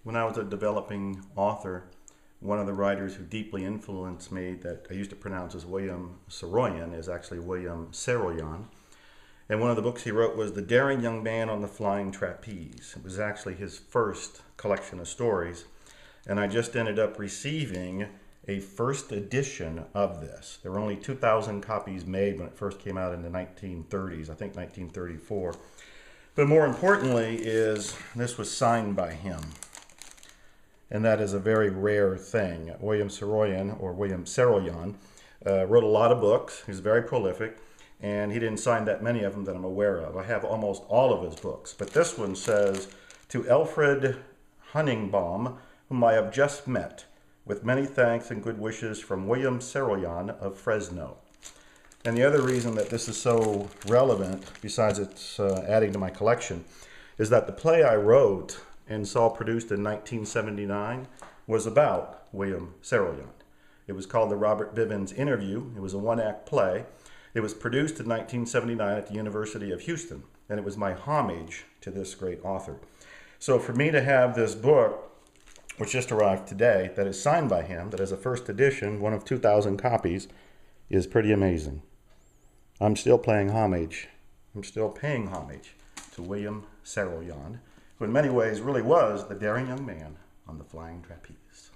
When I was a developing author, one of the writers who deeply influenced me that I used to pronounce as William Saroyan is actually William Saroyan. And one of the books he wrote was The Daring Young Man on the Flying Trapeze. It was actually his first collection of stories. And I just ended up receiving a first edition of this. There were only 2,000 copies made when it first came out in the 1930s, I think 1934. But more importantly is this was signed by him. And that is a very rare thing. William Saroyan, or William Saroyan, wrote a lot of books. He was very prolific, and he didn't sign that many of them that I'm aware of. I have almost all of his books, but this one says, "To Alfred Hunningbaum, whom I have just met, with many thanks and good wishes from William Saroyan of Fresno." And the other reason that this is so relevant, besides it's adding to my collection, is that the play I wrote and saw produced in 1979 was about William Saroyan. It was called The Robert Bivens Interview. It was a one-act play. It was produced in 1979 at the University of Houston, and it was my homage to this great author. So for me to have this book, which just arrived today, that is signed by him, that is a first edition, one of 2,000 copies, is pretty amazing. I'm still paying homage to William Saroyan, who in many ways really was the daring young man on the flying trapeze.